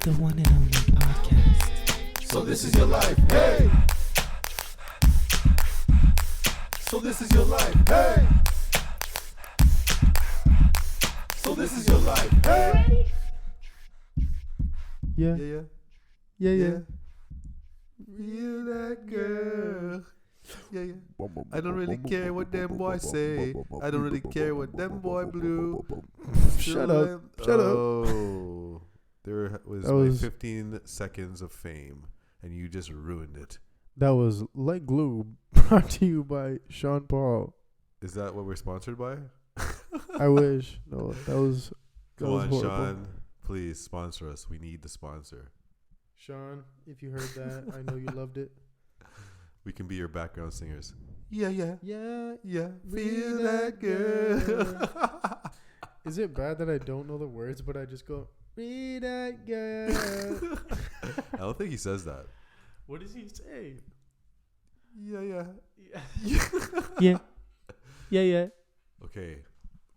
The one and only podcast. So this is your life, hey. So this is your life, hey. So this is your life, hey. Yeah. Yeah, Yeah, yeah. Feel that girl. Yeah. I don't really care what them boys say. I don't really care what them boy blue. Shut up. Shut up. Oh, there was my 15 seconds of fame, and you just ruined it. That was Like Glue, brought to you by Sean Paul. Is that what we're sponsored by? I wish. No, that was Come on, horrible. Sean. Please sponsor us. We need the sponsor. Sean, if you heard that, I know you loved it. We can be your background singers. Yeah. Feel that girl. Is it bad that I don't know the words, but I just go, "Be that girl"? I don't think he says that. What does he say? Yeah. Yeah. Okay.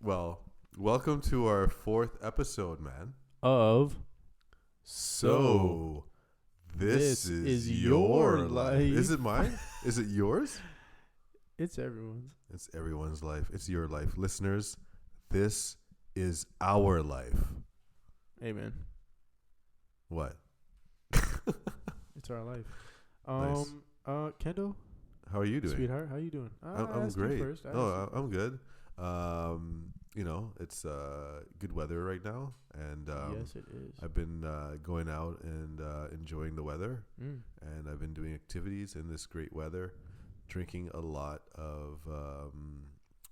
Well, welcome to our 4th episode, man. Of So, this is your life. Is it mine? Is it yours? It's everyone's. It's everyone's life. It's your life. Listeners, this is our life. Amen. What? It's our life. Nice. Keindo, How are you doing? sweetheart, how you doing? I'm great. I'm good. It's good weather right now, and yes, it is. I've been going out and enjoying the weather, and I've been doing activities in this great weather, drinking a lot of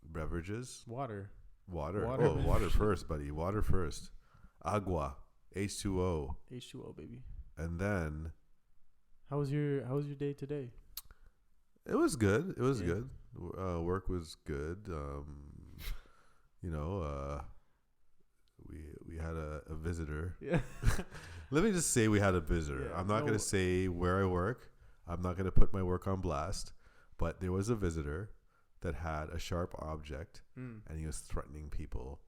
beverages. Water. Oh, water first, buddy. Water first. Agua, H2O, H2O, baby. and then How was your day today? it was good. It was good. Work was good. We had a visitor. Yeah. Let me just say we had a visitor. Yeah, I'm not going to say where I work. I'm not going to put my work on blast. But there was a visitor that had a sharp object, and he was threatening people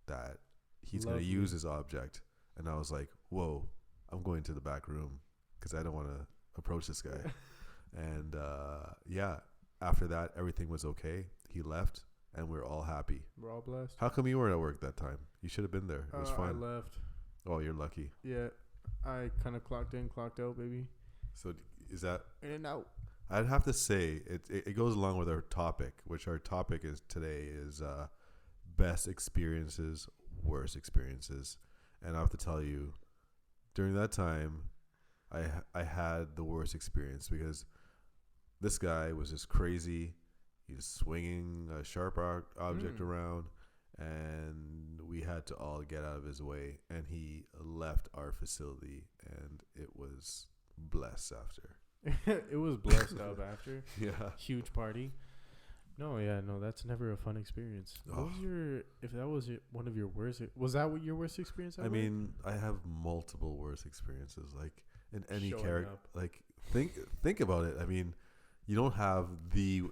that he's going to use his object. And I was like, whoa, I'm going to the back room because I don't want to approach this guy. And after that, everything was okay. He left, and we're all happy. We're all blessed. How come you weren't at work that time? You should have been there. It was fun. I left. Oh, you're lucky. Yeah. I kind of clocked in, clocked out, baby. So is that... In and out. I'd have to say, it goes along with our topic, which our topic is today is best experiences, worst experiences. And I have to tell you, during that time, I had the worst experience because this guy was just crazy. He was swinging a sharp object around, and we had to all get out of his way. And he left our facility, and it was blessed after. It was blessed up after. Yeah. Huge party. No, that's never a fun experience. What was if that was one of your worst, was that what your worst experience? I mean, I have multiple worst experiences, like in any character. Like think about it. I mean, you don't have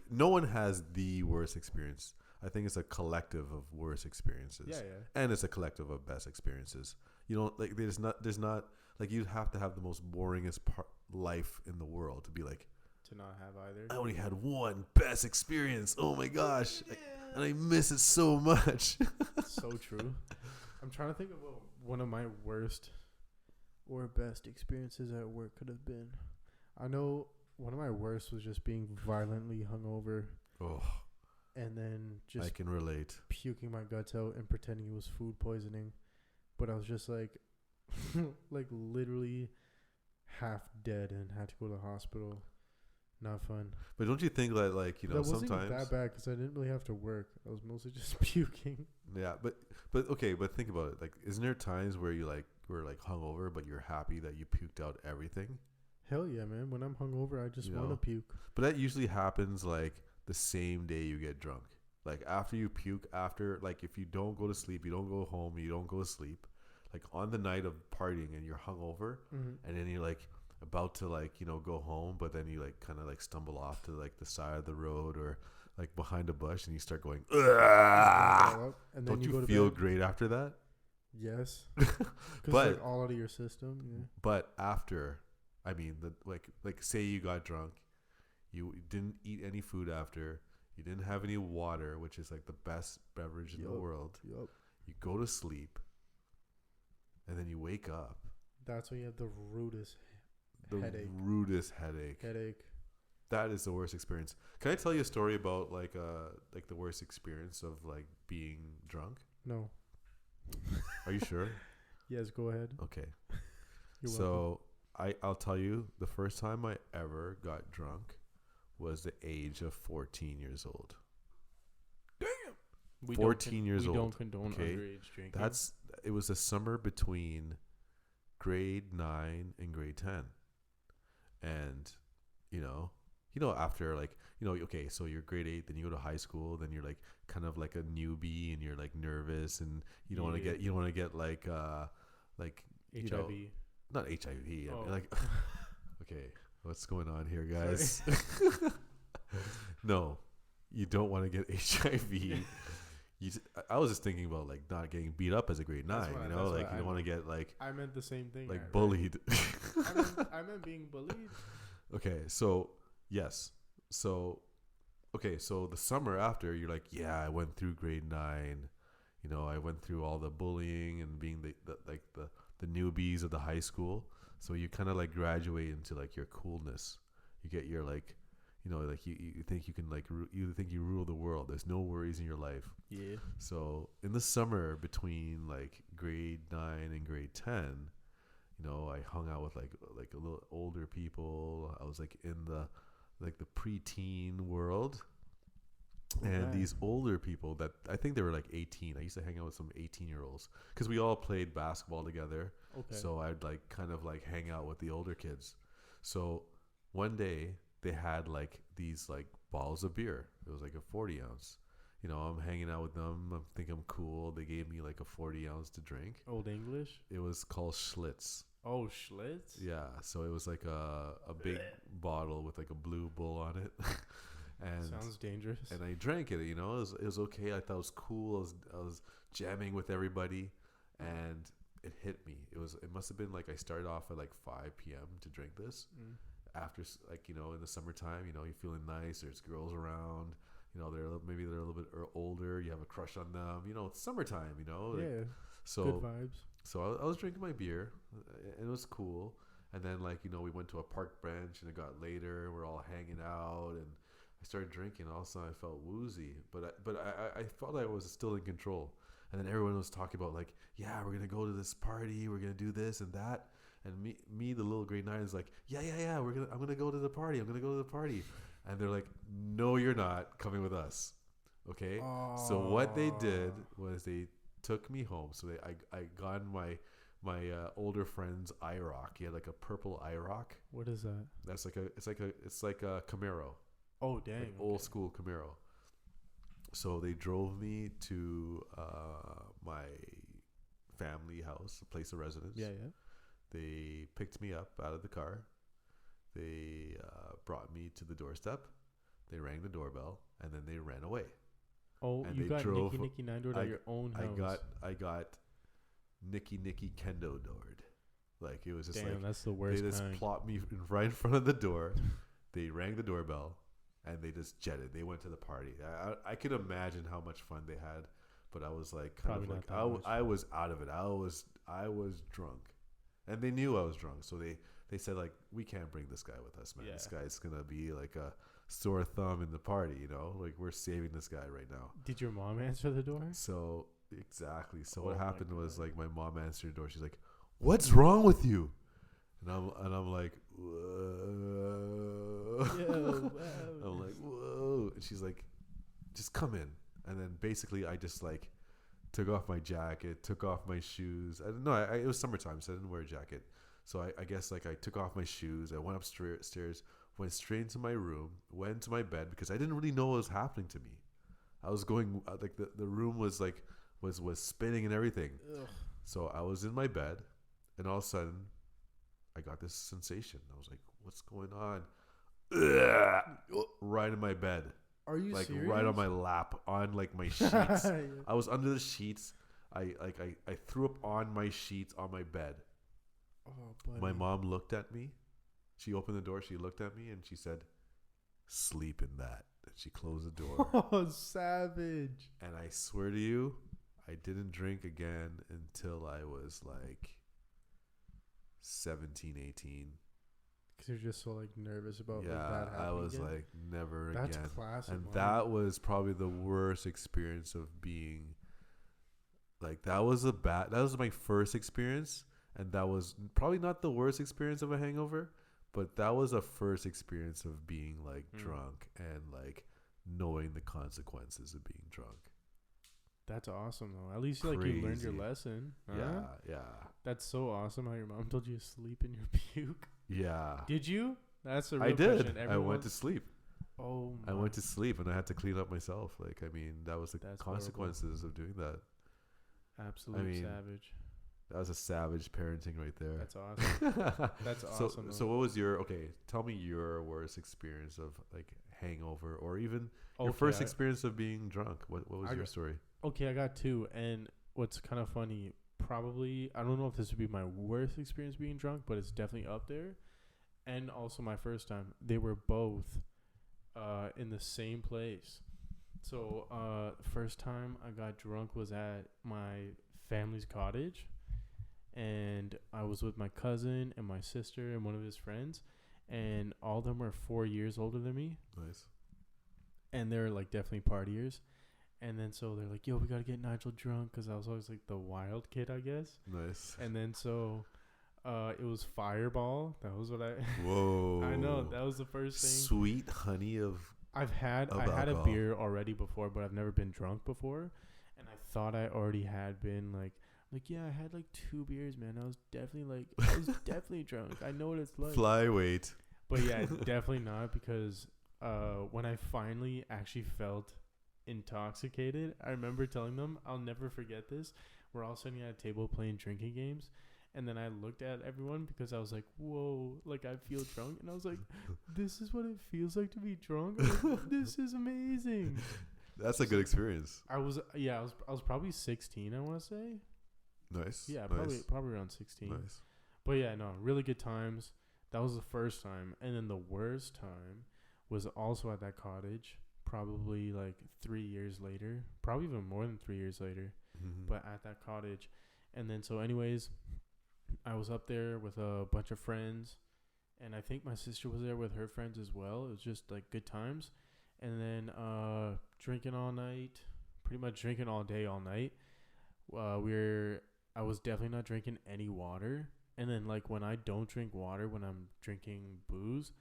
no one has the worst experience. I think it's a collective of worst experiences. Yeah. And it's a collective of best experiences. You don't like, there's not like, you'd have to have the most boringest life in the world to be like, to not have either. I only had one best experience. Oh my gosh. And I miss it so much. So true. I'm trying to think of what one of my worst or best experiences at work could have been. I know one of my worst was just being violently hungover. Oh, and then just I can relate. Puking my guts out and pretending it was food poisoning. But I was just like literally half dead and had to go to the hospital. Not fun. But don't you think that, like, that wasn't sometimes even that bad because I didn't really have to work. I was mostly just puking. Yeah, but okay, but think about it. Like, isn't there times where you were hungover, but you're happy that you puked out everything? Hell yeah, man! When I'm hungover, I just want to puke. But that usually happens like the same day you get drunk. Like after you puke, like if you don't go to sleep, you don't go home, you don't go to sleep. Like on the night of partying and you're hungover, and then you're like about to go home, but then you kind of stumble off to the side of the road or behind a bush, and you start going, and then don't you feel great after that? Yes. Because like all out of your system. Yeah. But after, I mean, like say you got drunk, you didn't eat any food after, you didn't have any water, which is like the best beverage in the world. Yep. You go to sleep, and then you wake up. That's when you have the rudest headache. That is the worst experience. Can I tell you a story about like the worst experience of like being drunk? No. Are you sure? Yes, go ahead. Okay. You're so I'll tell you, the first time I ever got drunk was the age of 14 years old. Damn. 14 years old. We don't condone underage drinking. It was the summer between grade 9 and grade 10. And, after like, okay, so you're grade 8, then you go to high school, then you're like kind of like a newbie and you're like nervous and you don't want to get like HIV. Not HIV. Oh. Like, okay, what's going on here, guys? No, you don't want to get HIV. I was just thinking about like not getting beat up as a grade 9, you don't want to get like. I meant the same thing. Like bullied. I meant being bullied. Okay, so yes, so the summer after, you're like, yeah, I went through grade 9. I went through all the bullying and being the newbies of the high school. So you kind of like graduate into like your coolness. You get your like, like you think you can like you think you rule the world. There's no worries in your life. Yeah. So in the summer between like grade 9 and grade 10, I hung out with like a little older people. I was like in the preteen world. And these older people that I think they were like 18. I used to hang out with some 18-year-olds because we all played basketball together. Okay. So I'd like kind of like hang out with the older kids. So one day they had like these like bottles of beer. It was like a 40 ounce. I'm hanging out with them. I think I'm cool. They gave me like a 40 ounce to drink. Old English? It was called Schlitz. Oh, Schlitz? Yeah. So it was like a big bottle with like a blue bull on it. And sounds dangerous. And I drank it. It was okay. I thought it was cool. I was jamming with everybody, and it hit me. It must have been like I started off at like 5 p.m. to drink this. After like in the summertime, you're feeling nice. There's girls around. Maybe they're a little bit older. You have a crush on them. It's summertime. Yeah. So good vibes. So I was drinking my beer, and it was cool. And then we went to a park bench, and it got later. We're all hanging out, and I started drinking. All of a sudden, I felt woozy, but I felt I was still in control. And then everyone was talking about like, yeah, we're gonna go to this party, we're gonna do this and that. And me, the little grade 9 is like, yeah, I'm gonna go to the party. And they're like, no, you're not coming with us. Okay. So what they did was they took me home. So I got my older friend's IROC. He had like a purple IROC. What is that? That's it's like a Camaro. Oh, dang. Like old school Camaro. So they drove me to my family house, a place of residence. Yeah. They picked me up out of the car. They brought me to the doorstep. They rang the doorbell, and then they ran away. Oh, and you got Nicky Nine-doored at your own house. I got Nicky Keindo doored. Like it was just damn, that's the worst. They just plopped me right in front of the door. They rang the doorbell. And they just jetted. They went to the party. I could imagine how much fun they had, but I was like, I was out of it. I was drunk, and they knew I was drunk. So they said like, we can't bring this guy with us, man. Yeah. This guy's gonna be like a sore thumb in the party, Like we're saving this guy right now. Did your mom answer the door? So exactly. So what happened was like my mom answered the door. She's like, "What's wrong with you?" And I'm like, whoa. I'm like, whoa. And she's like, just come in. And then basically I just like took off my jacket, took off my shoes. It was summertime, so I didn't wear a jacket. So I guess like I took off my shoes. I went upstairs, went straight into my room, went into my bed because I didn't really know what was happening to me. I was going like the room was like was spinning and everything. Ugh. So I was in my bed, and all of a sudden I got this sensation. I was like, what's going on? Ugh. Right in my bed. Are you like serious? Right on my lap, on like my sheets. Yeah. I was under the sheets. I threw up on my sheets on my bed. Oh, buddy. My mom looked at me. She opened the door. She looked at me and she said, "Sleep in that." And she closed the door. Oh, savage. And I swear to you, I didn't drink again until I was like 17, 18. Because you're just so like nervous about Yeah, that happening I was again. like, never That's again. classic. And man. that was probably the worst experience of being like, that was my first experience. And that was probably not the worst experience of a hangover, but that was a first experience of being like drunk and like knowing the consequences of being drunk. That's awesome though. At least like you learned your Crazy. lesson. Huh? Yeah. That's so awesome how your mom told you to sleep in your puke. Yeah. Did you? That's the real I did. question. I went to sleep. Oh I my. went to sleep and I had to clean up myself. Like, I mean, that was the That's consequences of doing that. Absolute savage. That was a savage parenting right there. That's awesome. That's awesome. So what was tell me your worst experience of like hangover or even your first experience of being drunk. What was your story? Okay, I got two. And what's kind of funny, probably, I don't know if this would be my worst experience being drunk, but it's definitely up there. And also my first time. They were both in the same place. So first time I got drunk was at my family's cottage. And I was with my cousin and my sister and one of his friends. And all of them were 4 years older than me. Nice. And they're like definitely partiers. And then so they're like, yo, we got to get Nigel drunk. Because I was always like the wild kid, I guess. Nice. And then so it was Fireball. That was what I... Whoa. I know. That was the first thing. Sweet honey of... I had a beer already before, but I've never been drunk before. And I thought I already had been like, yeah, I had like 2 beers, man. I was definitely drunk. I know what it's like. Flyweight. But yeah, definitely not, because when I finally actually felt intoxicated, I remember telling them, I'll never forget this. We're all sitting at a table playing drinking games. And then I looked at everyone because I was like, whoa, like I feel drunk. And I was like, this is what it feels like to be drunk. Like, this is amazing. That's a good experience. I was probably 16, I want to say. Nice. Yeah, nice. probably around 16. Nice. But yeah, no, really good times. That was the first time. And then the worst time was also at that cottage, probably like 3 years later, probably even more than 3 years later, but at that cottage. And then so anyways, I was up there with a bunch of friends, and I think my sister was there with her friends as well. It was just like good times. And then drinking all night, pretty much drinking all day, all night. I was definitely not drinking any water. And then like when I don't drink water, when I'm drinking booze,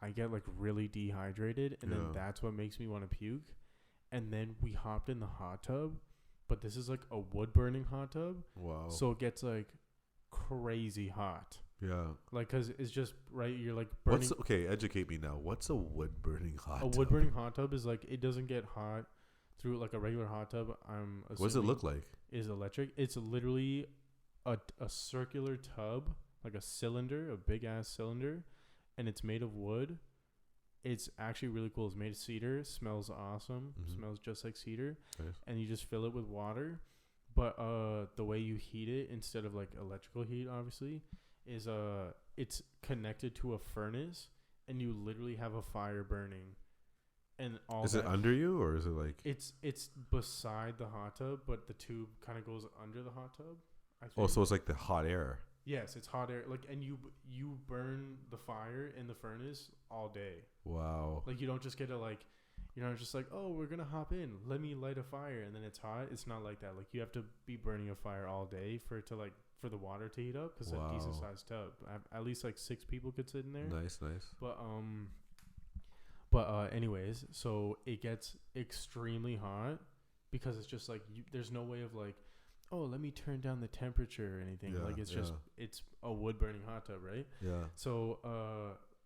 I get like really dehydrated, and then that's what makes me want to puke. And then we hopped in the hot tub, but this is like a wood burning hot tub. Wow. So it gets like crazy hot. Yeah. Like, cause it's just right. You're like burning. Okay, educate me now. What's a wood burning hot tub? A wood burning hot tub is like, it doesn't get hot through like a regular hot tub. What does it look like? Is electric. It's literally a circular tub, like a cylinder, a big ass cylinder, and it's made of wood. It's actually really cool. It's made of cedar. Smells awesome. Smells just like cedar. Nice. And you just fill it with water. But the way you heat it, instead of like electrical heat, obviously, is it's connected to a furnace, and you literally have a fire burning. And all is it under you, or is it like it's beside the hot tub, but the tube kind of goes under the hot tub, I think. Oh, so it's like the hot air. Yes, it's hot air. Like, and you burn the fire in the furnace all day. Wow. Like, you don't just get to like, you're not just like, oh, we're gonna hop in, let me light a fire, and then it's hot. It's not like that. Like, you have to be burning a fire all day for it to like, for the water to heat up, because it's a decent sized tub. At least like 6 people could sit in there. Nice. But anyways, so it gets extremely hot, because it's just like there's no way of like, oh, let me turn down the temperature or anything. Yeah, like, it's just, it's a wood burning hot tub, right? Yeah. So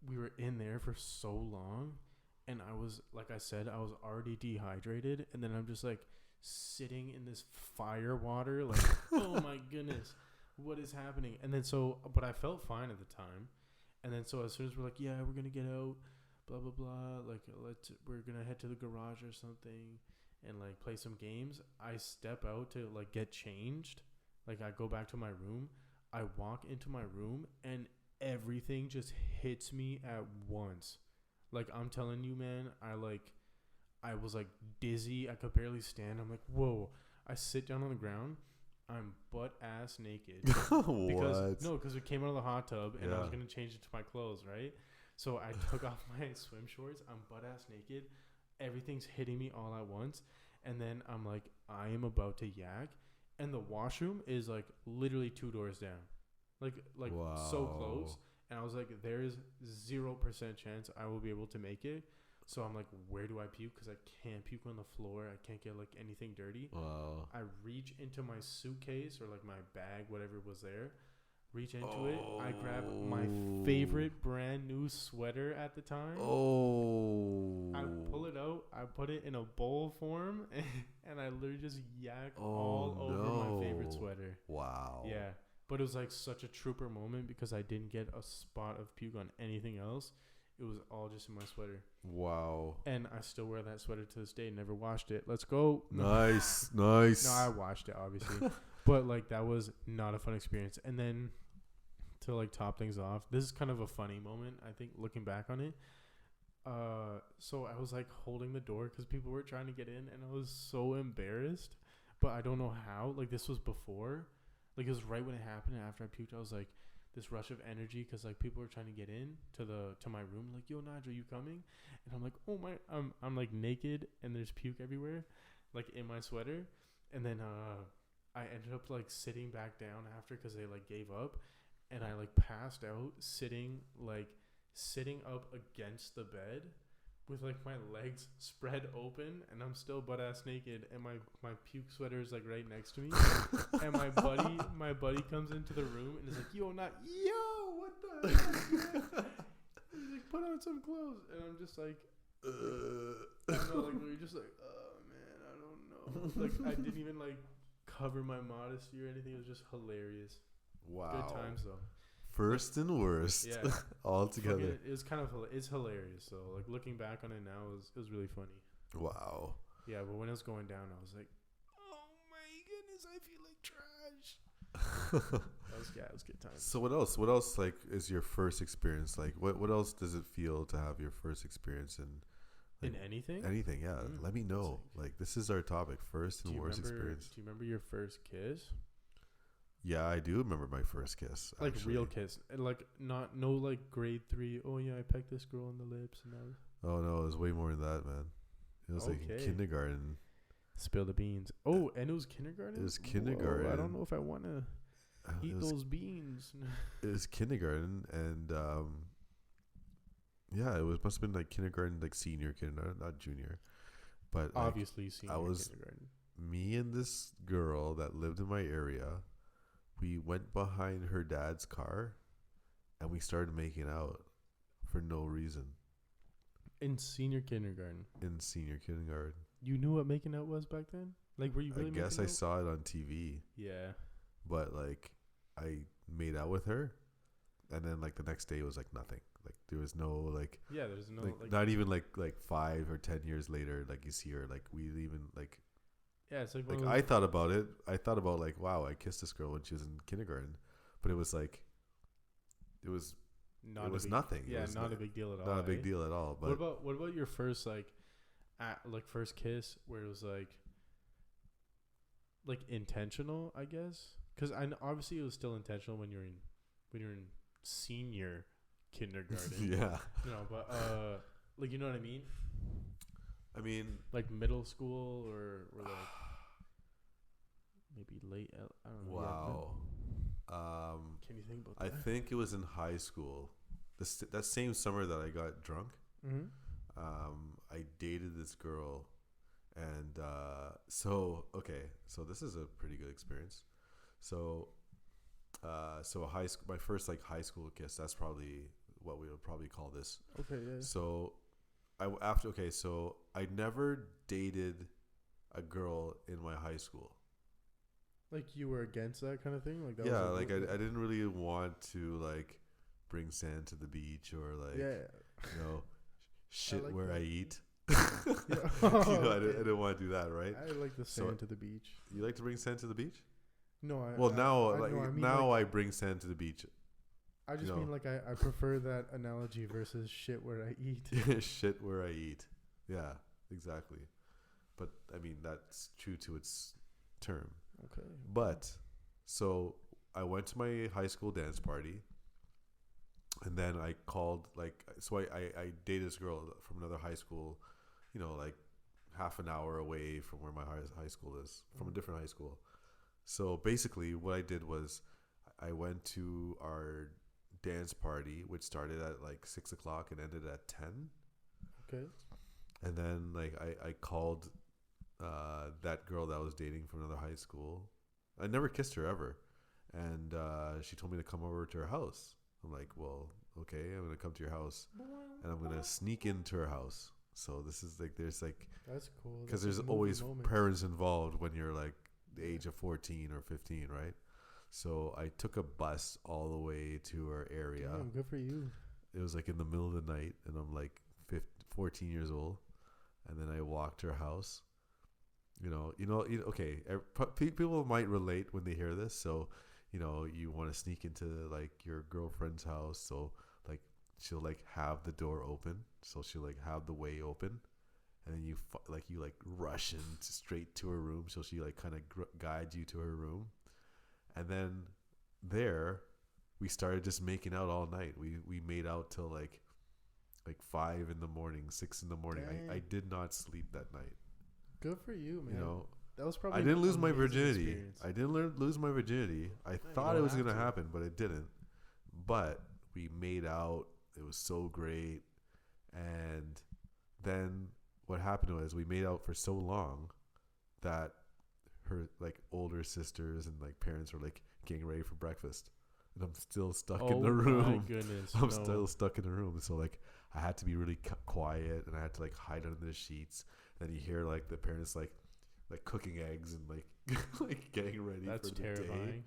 we were in there for so long, and I was, like I said, I was already dehydrated, and then I'm just like sitting in this fire water, like, oh my goodness, what is happening? And then so, but I felt fine at the time. And then so as soon as we're like, yeah, we're gonna get out, blah blah blah, like we're gonna head to the garage or something. and like play some games. I step out to like get changed. Like I go back to my room. I walk into my room and everything just hits me at once. Like I'm telling you, man, I was like dizzy. I could barely stand. I'm like, whoa. I sit down on the ground. I'm butt ass naked. Because we came out of the hot tub and I was gonna change into my clothes, right? So I took off my swim shorts. I'm butt ass naked. Everything's hitting me all at once, and then I'm like, I am about to yak, and the washroom is like literally 2 doors down, like so close. And I was like, there's 0% chance I will be able to make it. So I'm like, where do I puke? Because I can't puke on the floor. I can't get like anything dirty. Wow. I reach into my suitcase or like my bag, whatever was there. Reach into it. I grab my favorite brand new sweater at the time. I pull it out. I put it in a bowl form, and I literally just yak all over my favorite sweater. Wow. Yeah. But it was like such a trooper moment because I didn't get a spot of puke on anything else. It was all just in my sweater. Wow. And I still wear that sweater to this day. Never washed it. Let's go. Nice. No, I washed it, obviously. But, like, that was not a fun experience. And then to, like, top things off, this is kind of a funny moment, I think, looking back on it. So I was, like, holding the door because people were trying to get in. And I was so embarrassed. But I don't know how. Like, this was before. Like, it was right when it happened. And after I puked, I was like, this rush of energy because like people were trying to get in to my room, like, yo, Nigel, you coming? And I'm like, oh my, I'm like naked and there's puke everywhere, like in my sweater. And then I ended up like sitting back down after because they like gave up, and I like passed out sitting up against the bed with like my legs spread open, and I'm still butt ass naked, and my puke sweater is like right next to me. And my buddy comes into the room and is like, yo, what the heck, man? He's like, put on some clothes. And I'm just like, I don't know, like we were just like, oh man, I don't know. Like I didn't even like cover my modesty or anything. It was just hilarious. Wow. Good times though. First and worst. Yeah. All together. It's kind of it's hilarious. So like looking back on it now, it was really funny. Wow. Yeah, but when it was going down, I was like, oh my goodness, I feel like trash. It was good times. So what else? What else like is your first experience? Like what else does it feel to have your first experience in? Like, in anything? Anything, yeah. Let me know. Like this is our topic, first and worst experience. Do you remember your first kiss? Yeah, I do remember my first kiss. Like actually. real kiss, and like no like grade 3. Oh yeah, I pecked this girl on the lips, and that was. Oh no, it was way more than that, man. It was like in kindergarten. Spill the beans. Oh, and it was kindergarten. It was kindergarten. Whoa, I don't know if I want to eat those beans. It was kindergarten, and yeah, it must have been like kindergarten, like senior kindergarten, not junior, but obviously senior kindergarten. Me and this girl that lived in my area. We went behind her dad's car, and we started making out for no reason. In senior kindergarten. You knew what making out was back then? Like, were you really? I guess I saw it on TV. Yeah. But like, I made out with her, and then like the next day it was like nothing. Like there was no like. Yeah, there's no like not even like 5 or 10 years later. Like you see her, like we even like. Yeah, it's like I thought about it. I thought about like, wow, I kissed this girl when she was in kindergarten, but it was like, it was nothing. Yeah, it was not a big deal at all. Not a big deal at all. But what about your first first kiss where it was like intentional? I guess because obviously it was still intentional when you're in senior kindergarten. Yeah. But like you know what I mean. I mean, like middle school or like maybe late. I don't know. Wow. Yeah, can you think about that? I think it was in high school. That same summer that I got drunk. Mm-hmm. I dated this girl, and so this is a pretty good experience. So high school, my first like high school kiss. That's probably what we would probably call this. Okay. Yeah. So. So I never dated a girl in my high school. Like you were against that kind of thing? Like that yeah, was like I didn't really want to like bring sand to the beach or like shit like where I eat. I didn't want to do that, right? I like the sand to the beach. You like to bring sand to the beach? No, I bring sand to the beach. I just mean like I prefer that analogy versus shit where I eat. Shit where I eat. Yeah, exactly. But I mean that's true to its term. Okay. But so I went to my high school dance party, and then I called I dated this girl from another high school, like half an hour away from where my high school is, from a different high school. So basically, what I did was I went to our dance party, which started at like 6 o'clock and ended at 10. Okay. And then like I called that girl that I was dating from another high school. I never kissed her ever, and she told me to come over to her house. I'm like, well, okay, I'm gonna come to your house, and I'm gonna sneak into her house. So this is like, there's like, that's cool, because there's always parents involved when you're like the age of 14 or 15, right? So I took a bus all the way to her area. Damn, good for you. It was like in the middle of the night, and I'm like 14 years old, and then I walked to her house. Okay, people might relate when they hear this. So, you want to sneak into like your girlfriend's house, so like she'll like have the door open, so she'll like have the way open, and then you rush in straight to her room, so she like kind of guides you to her room, and then there we started just making out all night. We made out till like 5 in the morning, 6 in the morning. I did not sleep that night. Good for you, man. That was probably. I didn't lose my virginity. Experience. I didn't lose my virginity. I thought it was gonna happen, but it didn't. But we made out. It was so great. And then what happened was we made out for so long that her like older sisters and like parents were like getting ready for breakfast, and I'm still stuck in the room. Oh my goodness! I'm still stuck in the room. So like I had to be really quiet, and I had to like hide under the sheets. Then you hear like the parents like cooking eggs and like like getting ready. That's for the terrifying. Day.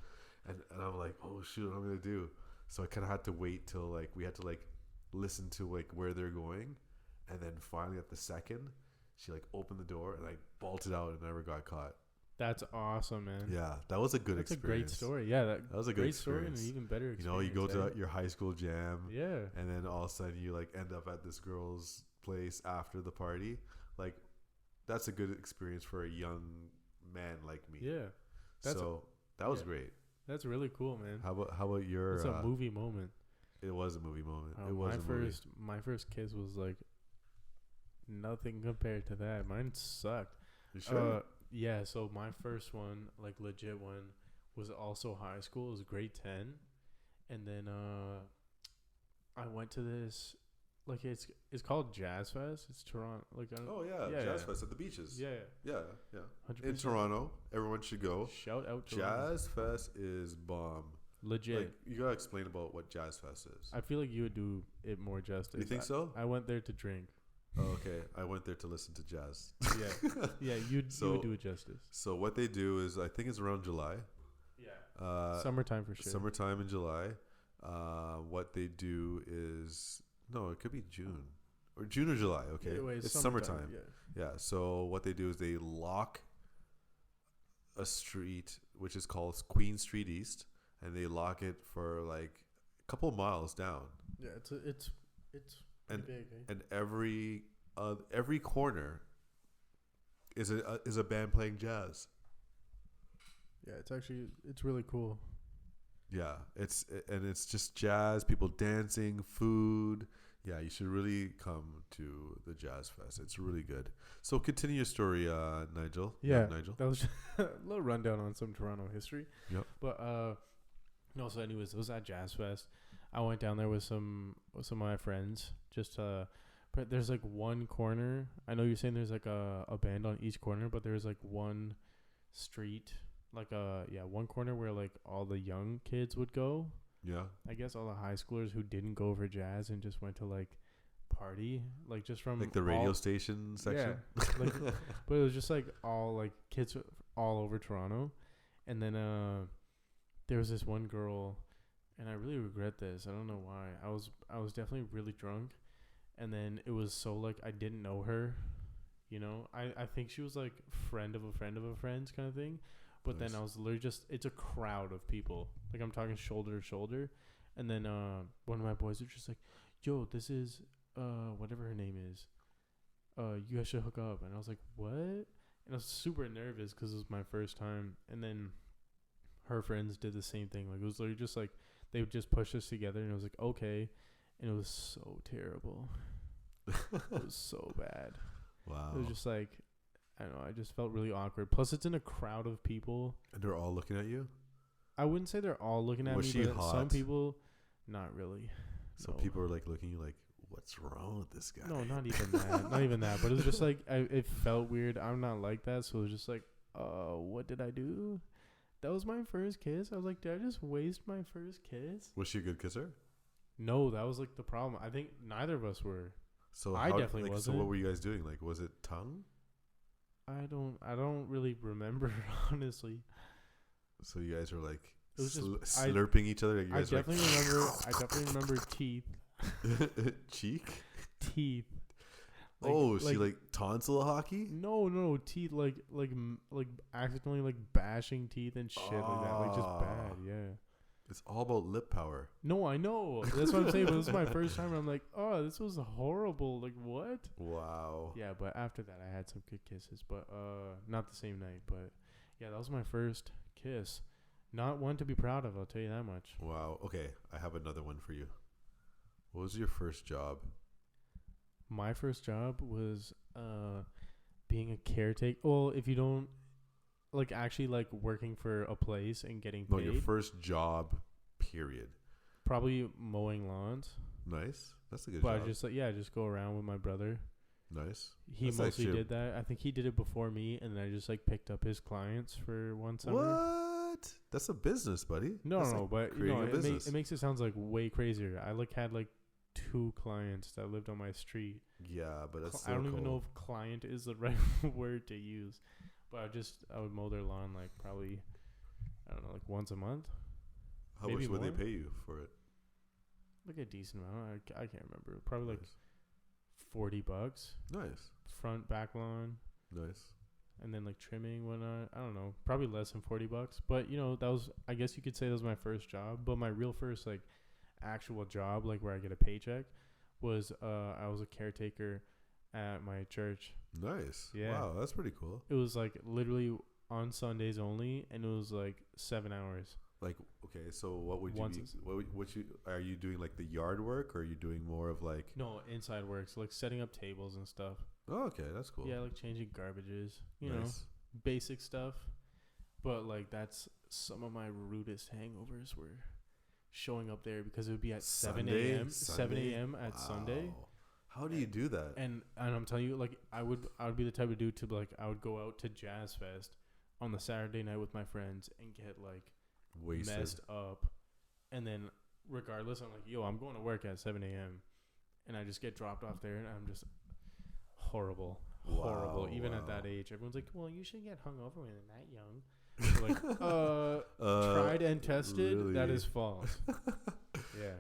And I'm like, oh shoot, what am I gonna do? So I kind of had to wait till like we had to like listen to like where they're going, and then finally at the second, she like opened the door and I bolted out and never got caught. That's awesome, man. Yeah, that was a good experience. That's a great story. Yeah, that was a good story and an even better experience. You go to your high school jam. Yeah. And then all of a sudden you like end up at this girl's place after the party. Like, that's a good experience for a young man like me. Yeah. That was great. That's really cool, man. How about your? It's a movie moment. It was a movie moment. My first kiss was like nothing compared to that. Mine sucked. You sure? Yeah. So my first one, like legit one, was also high school. It was grade 10, and then I went to this. Like it's called Jazz Fest. It's Toronto. Jazz Fest at the beaches. Yeah. 100%. In Toronto, everyone should go. Shout out to Jazz Fest is bomb. Legit. Like, you gotta explain about what Jazz Fest is. I feel like you would do it more justice. You think so? I went there to drink. Oh, okay. I went there to listen to jazz. Yeah, you would do it justice. So what they do is, I think it's around July. Yeah. Summertime for sure. Summertime in July. What they do is. No, it could be June or July. Okay, it's summertime. Yeah. So what they do is they lock a street, which is called Queen Street East, and they lock it for like a couple of miles down. Yeah, it's and big. Eh? And every corner is a band playing jazz. Yeah, it's really cool. Yeah, it's just jazz, people dancing, food. Yeah, you should really come to the Jazz Fest. It's really good. So continue your story, Nigel. Yeah, Nigel. That was a little rundown on some Toronto history. Yep. But no. So anyways, it was at Jazz Fest. I went down there with some of my friends. But there's like one corner. I know you're saying there's like a band on each corner, but there's like one street. Like one corner where like all the young kids would go. Yeah. I guess all the high schoolers who didn't go for jazz and just went to like party, like just from like the radio station section. Yeah. But it was just like all like kids all over Toronto, and then there was this one girl, and I really regret this. I don't know why. I was definitely really drunk, and then it was so like I didn't know her, you know. I think she was like friend of a friend of a friend's kind of thing, but Nice. then I was literally just it's a crowd of people, like I'm talking shoulder to shoulder, and then one of my boys was just like, "Yo, this is whatever her name is, you guys should hook up," and I was like, "What?" And I was super nervous because it was my first time, and then her friends did the same thing. Like it was literally just like they would just push us together, and it was like okay, and it was so terrible. It was so bad. Wow. It was just like I don't know. I just felt really awkward. Plus, it's in a crowd of people. And they're all looking at you. I wouldn't say they're all looking at Was me, she but hot? some people, not really. So No. people are like looking at you like, what's wrong with this guy? No, not even that. Not even that. But it was just like it felt weird. I'm not like that, so it was just like, what did I do? That was my first kiss. I was like, did I just waste my first kiss? Was she a good kisser? No, that was like the problem. I think neither of us were. So I definitely wasn't. So what were you guys doing? Like, was it tongue? I don't really remember, honestly. So you guys were like It was just slurping each other. Like you I guys were definitely remember teeth. cheek. Teeth. She like tonsil hockey? No, teeth like accidentally like bashing teeth and shit like that, like just bad, yeah. It's all about lip power. No, I know. That's what I'm saying. But this is my first time. And I'm like, oh, this was horrible. Like what? Wow. Yeah, but after that, I had some good kisses, but not the same night. But yeah, that was my first kiss. Not one to be proud of. I'll tell you that much. Wow. Okay, I have another one for you. What was your first job? My first job was being a caretaker. Well, if you don't like actually like working for a place and getting paid. No, your first job, period. Probably mowing lawns. Nice. That's a good But job. I just just go around with my brother. Nice. He That's mostly actually did that. I think he did it before me, and then I just like picked up his clients for one summer. What? That's a business, buddy. No, That's no, like but creating a business. it makes it sounds like way crazier. I like had like 2 clients that lived on my street. Yeah, but that's I don't even know if client is the right word to use, but I would mow their lawn like probably I don't know like once a month. How maybe much would they more. pay you for it? Like a decent amount. I can't remember. Probably like Nice. $40. Nice. Front back lawn. Nice. And then like trimming, whatnot. I don't know, probably less than $40. But you know, that was I guess you could say that was my first job. But my real first like actual job, like where I get a paycheck, was I was a caretaker at my church. Nice. Yeah. Wow, that's pretty cool. It was like literally on Sundays only, and it was like 7 hours. Like, okay, so what would you Once be? it's- What you are you doing? Like the yard work, or are you doing more of like? No, inside work, so like setting up tables and stuff. Oh, okay, that's cool. Yeah, like changing garbages, you know, Nice. basic stuff. But like that's some of my rudest hangovers were showing up there because it would be at 7 a.m. 7 a.m. at Sunday. Wow. How do you do that? And I'm telling you, like I would be the type of dude to like I would go out to Jazz Fest on the Saturday night with my friends and get like Wasted. messed up, and then regardless, I'm like, yo, I'm going to work at 7 a.m. and I just get dropped off there, and I'm just horrible. Even at that age, everyone's like, well, you shouldn't get hungover when you're that young. Like, tried and tested. Really? That is false. Yeah.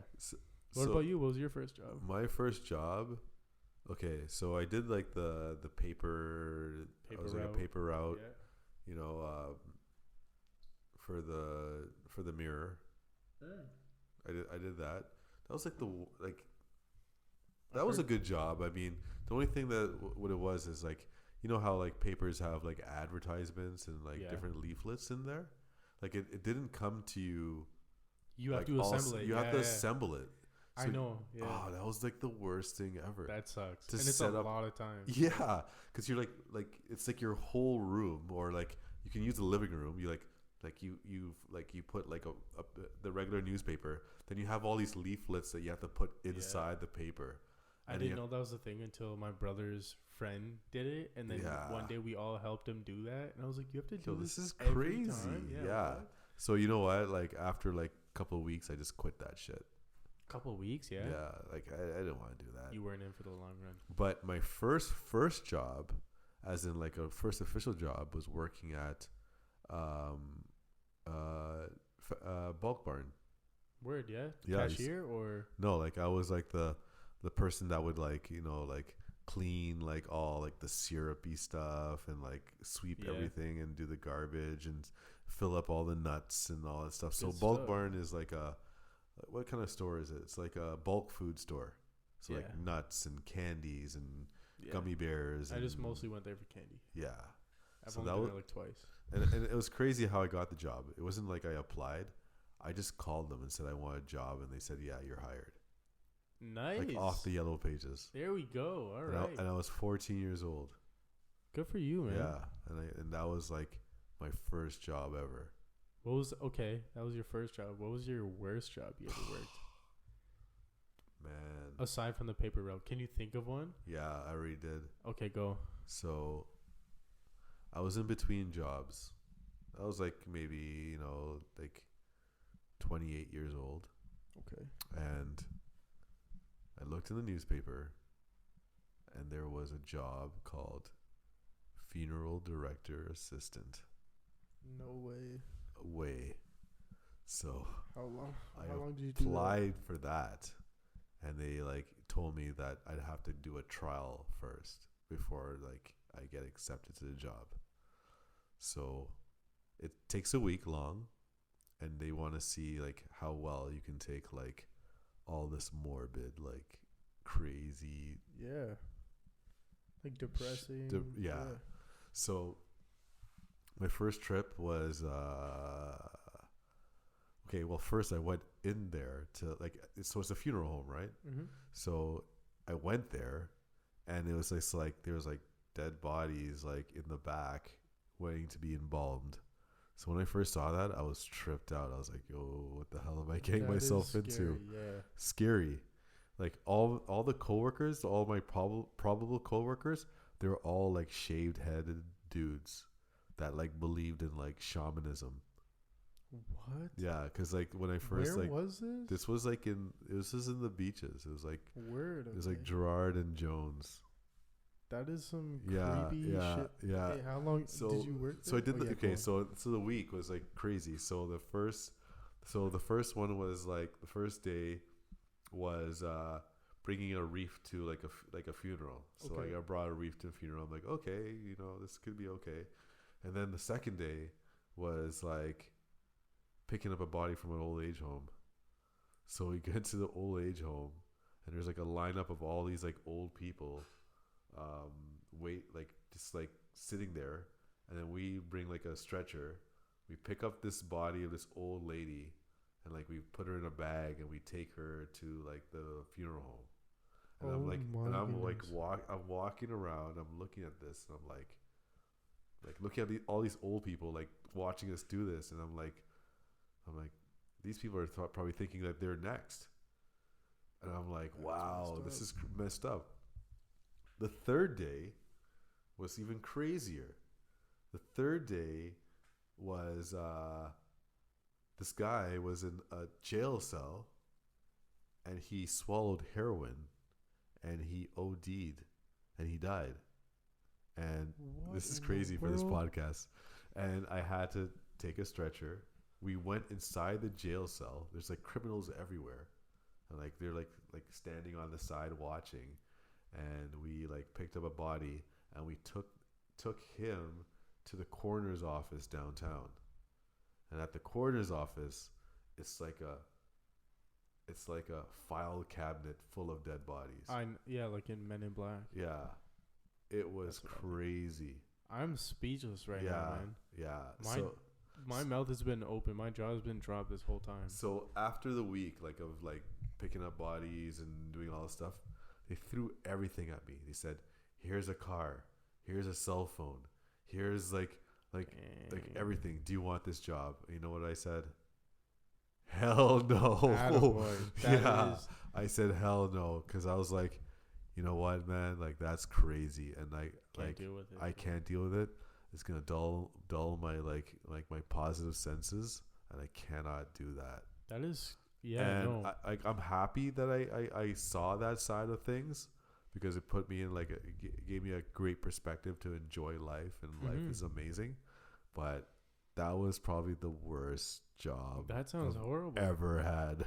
What about you? What was your first job? My first job. Okay, so I did like the paper. I was like a paper route. Yeah. You know, for the mirror. I did that. That was like that was a good job. I mean, the only thing that what it was is like, you know how like papers have like advertisements and like different leaflets in there. Like it didn't come to you. You have like to assemble it. You have to assemble it. So I know. Yeah. Oh, that was like the worst thing ever. That sucks. To And it's set a up- lot of time. Yeah, because you're like it's like your whole room, or like you can use the living room. You you put like the regular newspaper. Then you have all these leaflets that you have to put inside the paper. I didn't know that was the thing until my brother's friend did it, and then one day we all helped him do that, and I was like, "You have to do this is every crazy." time? Yeah. What? So you know what? Like after like a couple of weeks, I just quit that shit. Couple of weeks, yeah. Yeah, like I didn't want to do that. You weren't in for the long run. But my first job, as in like a first official job, was working at bulk barn. Word, yeah. Yeah, Cashier or No, like I was like the the person that would like, you know, like clean like all like the syrupy stuff and like sweep everything and do the garbage and fill up all the nuts and all that stuff. So Bulk Barn is like what kind of store is it? It's like a bulk food store. So like nuts and candies and gummy bears. I just mostly went there for candy. Yeah. I've only been there like twice. And it was crazy how I got the job. It wasn't like I applied. I just called them and said I want a job, and they said, "Yeah, you're hired." Nice. Like off the yellow pages. There we go. All right. And I was 14 years old. Good for you, man. Yeah, and that was like my first job ever. That was your first job. What was your worst job you ever worked? Man. Aside from the paper route, can you think of one? Yeah, I already did. Okay, go. So I was in between jobs. I was like maybe, you know, like 28 years old. Okay. And I looked in the newspaper and there was a job called Funeral Director Assistant. No way. So how long did you applied for that, and they like told me that I'd have to do a trial first before like I get accepted to the job. So it takes a week long, and they want to see like how well you can take like all this morbid, like crazy, like depressing, So my first trip was okay. Well, first I went in there to like, so it's a funeral home, right? Mm-hmm. So I went there, and it was just like there was like dead bodies like in the back waiting to be embalmed. So when I first saw that, I was tripped out. I was like, "Yo, what the hell am I getting myself into?" Yeah, scary. Like all the coworkers, all my probable coworkers, they were all like shaved headed dudes that like believed in like shamanism. What? Yeah, because like when I first Where was this? This was like in the beaches. It was like it was like Gerard and Jones. That is some creepy shit. Yeah. Hey, how long did you work there? So I did so the week was like crazy. So the first one was like the first day was bringing a wreath to like a funeral. So like I brought a wreath to a funeral. I'm like, okay, you know, this could be okay. And then the second day was like picking up a body from an old age home. So we get to the old age home, and there's like a lineup of all these like old people, just like sitting there, and then we bring like a stretcher. We pick up this body of this old lady, and like we put her in a bag, and we take her to like the funeral home. And I'm walking around, I'm looking at this, and I'm like looking at all these old people like watching us do this, and I'm like, these people are probably thinking that they're next. And I'm like, wow, this is messed up. The third day was even crazier. The third day was this guy was in a jail cell, and he swallowed heroin, and he OD'd, and he died. And this is crazy for this podcast. And I had to take a stretcher. We went inside the jail cell. There's like criminals everywhere, and like they're like standing on the side watching. And we like picked up a body, and we took him to the coroner's office downtown. And at the coroner's office, it's like a file cabinet full of dead bodies. Like in Men in Black. Yeah, it was crazy. I'm speechless right now, man. Yeah. My mouth has been open. My jaw has been dropped this whole time. So after the week, like of like picking up bodies and doing all this stuff, they threw everything at me. They said, "Here's a car. Here's a cell phone. Here's like everything. Do you want this job?" You know what I said? Hell no. I said hell no, because I was like, you know what, man? Like that's crazy, and I can't deal with it. It's gonna dull my like my positive senses, and I cannot do that. That is I'm happy that I saw that side of things, because it put me in it gave me a great perspective to enjoy life, and life is amazing. But that was probably the worst job that sounds horrible ever had,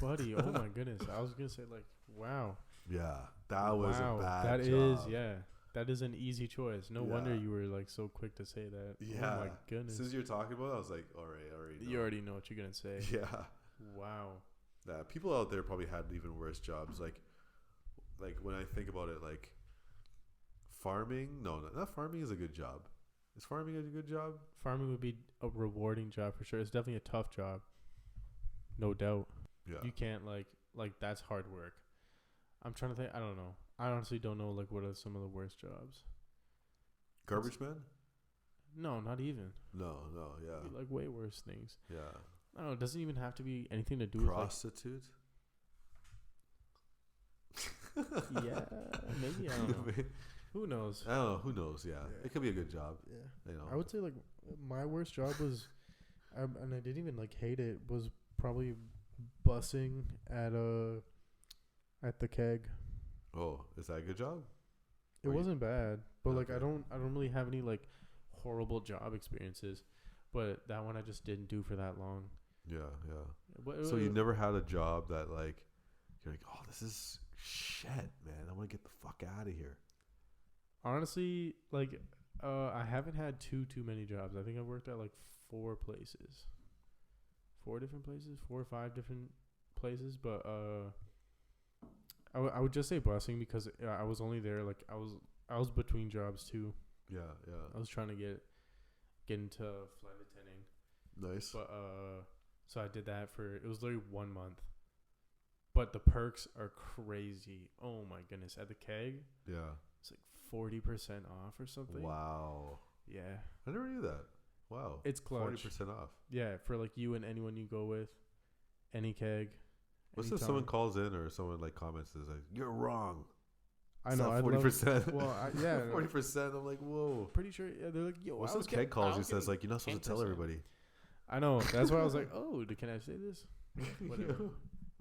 buddy. Oh my goodness. I was gonna say like, wow. Yeah, that was a bad that job. that is an easy choice. No wonder you were like so quick to say that. Yeah. Oh my goodness. Since you're talking about it, I was like, all right, I already know. You already know what you're gonna say. Yeah. Wow. Yeah, people out there probably had even worse jobs. Like when I think about it, like farming. No, not farming is a good job. Is farming a good job? Farming would be a rewarding job for sure. It's definitely a tough job. No doubt. Yeah. You can't like that's hard work. I'm trying to think. I don't know. I honestly don't know like what are some of the worst jobs. Garbage man? No, not even. No, yeah. Like way worse things. Yeah. I don't know. It doesn't even have to be anything to do with prostitute. Yeah, maybe. I don't know. Who knows? I don't know. Who knows? Yeah. It could be a good job. Yeah. You know. I would say like my worst job was, and I didn't even like hate it. Was probably bussing at the keg. Oh, is that a good job? It wasn't bad, but like Okay. I don't really have any like horrible job experiences, but that one I just didn't do for that long. Yeah. But So you never had a job that like you're like, oh, this is shit, man. I want to get the fuck out of here. honestly, like I haven't had too many jobs. I think I've worked at like 4 places, 4 different places, 4 or 5 different places. But I would just say busing because I was only there like I was between jobs too. Yeah. I was trying to get into flight attending. Nice. But so I did that for it was literally 1 month. But the perks are crazy. Oh my goodness. At the keg, Yeah. it's like 40% off or something. Wow. Yeah. I never knew that. Wow. It's clutch. 40% off. Yeah, for like you and anyone you go with. Any keg. What's if anytime. someone calls in or someone like comments is like, you're wrong. I know. 40%. Well, yeah. 40%. I'm like, whoa. Pretty sure. Yeah, they're like, yo. What's those keg calls you says like, you're not supposed to tell 10%. everybody. I know. That's why I was like, oh, can I say this? Whatever.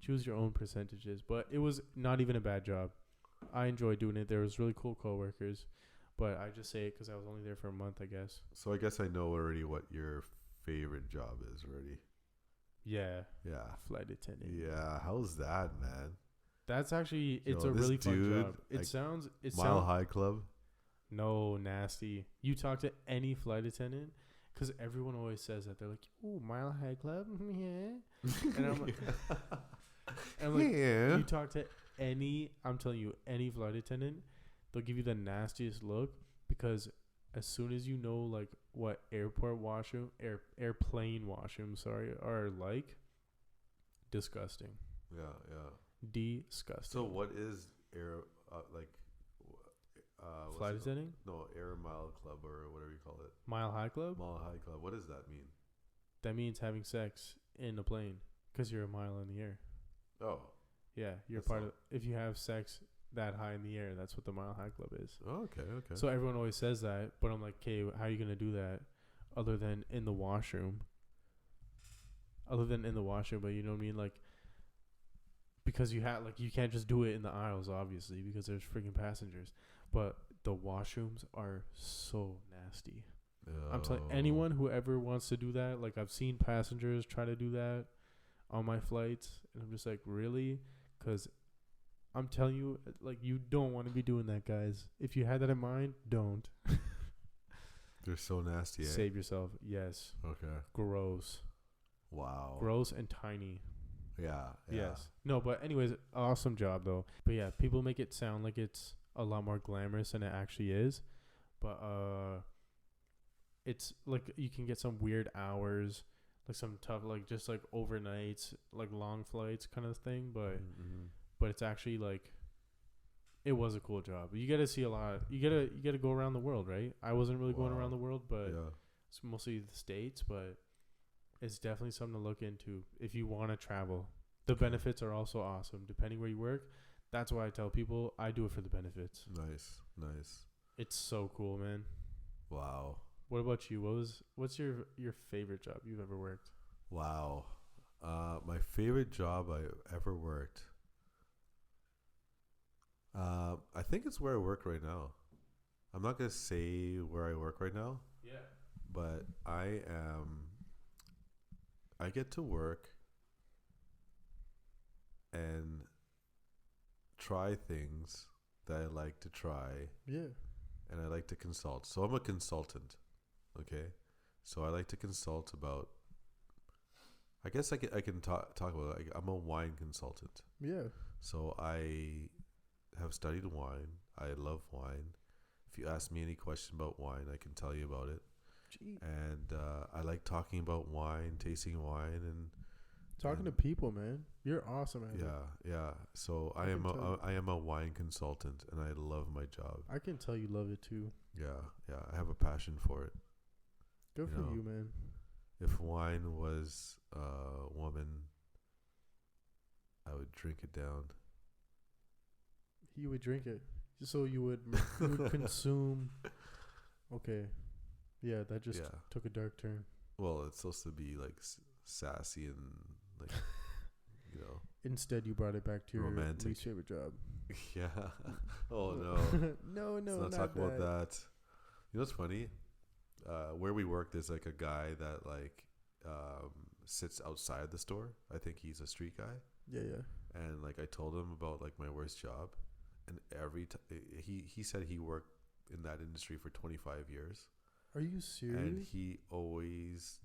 Choose your own percentages. But it was not even a bad job. I enjoyed doing it. There was really cool coworkers. But I just say it because I was only there for a month, I guess. So I guess I know already what your favorite job is already. Yeah. Yeah. Flight attendant. Yeah. How's that, man? That's actually, it's Yo, a this really fun dude, job. It like, sounds, Mile High Club. No, nasty. You talk to any flight attendant, because everyone always says that. They're like, ooh, Mile High Club? Yeah. And I'm like, Yeah. you talk to any, I'm telling you, any flight attendant, they'll give you the nastiest look because as soon as you know, like, what airplane washrooms, are like, disgusting. Yeah. Disgusting. So what is flight attending? No, Air Mile Club or whatever you call it. Mile High Club? Mile High Club. What does that mean? That means having sex in a plane because you're a mile in the air. Oh. Yeah, you're That's part all. of. If you have sex that high in the air, that's what the Mile High Club is. Oh, okay. So everyone always says that, but I'm like, okay, how are you gonna do that, other than in the washroom? But you know what I mean, like, because you can't just do it in the aisles, obviously, because there's freaking passengers. But the washrooms are so nasty. I'm telling anyone who ever wants to do that, like I've seen passengers try to do that on my flights, and I'm just like, really? Because I'm telling you, like, you don't want to be doing that, guys. If you had that in mind, don't. They're so nasty. Save yourself. Yes. Okay. Gross. Wow. Gross and tiny. Yeah. Yes. No, but anyways, awesome job though. But yeah, people make it sound like it's a lot more glamorous than it actually is. But it's like you can get some weird hours, like some tough, like just like overnights, like long flights kind of thing. But but it's actually like, it was a cool job. You get to see a lot. You get to go around the world, right? I wasn't really going around the world, but it's mostly the States. But it's definitely something to look into if you want to travel. The benefits are also awesome. Depending where you work, that's why I tell people I do it for the benefits. Nice. It's so cool, man. Wow. What about you? What's your favorite job you've ever worked? Wow. My favorite job I ever worked. I think it's where I work right now. I'm not gonna say where I work right now. Yeah. But I get to work and try things that I like to try. Yeah. And I like to consult. So I'm a consultant. Okay. So I like to consult about. I guess I can talk about. Like, I'm a wine consultant. Yeah. So I have studied wine. I love wine. If you ask me any question about wine, I can tell you about it. Gee. And I like talking about wine, tasting wine, and talking to people, man. You're awesome at it. Yeah. So I am a wine consultant, and I love my job. I can tell you love it too. Yeah. I have a passion for it. Good for you, man. If wine was a woman, I would drink it down. You would drink it, so you would consume. Okay, yeah, that just took a dark turn. Well, it's supposed to be like sassy and like, Instead, you brought it back to your romantic. least favorite job. Yeah. Oh no. No, Let's not talk about that. You know what's funny? Where we work, there's like a guy that like sits outside the store. I think he's a street guy. Yeah. And like I told him about like my worst job, and every he said he worked in that industry for 25 years. Are you serious? And he always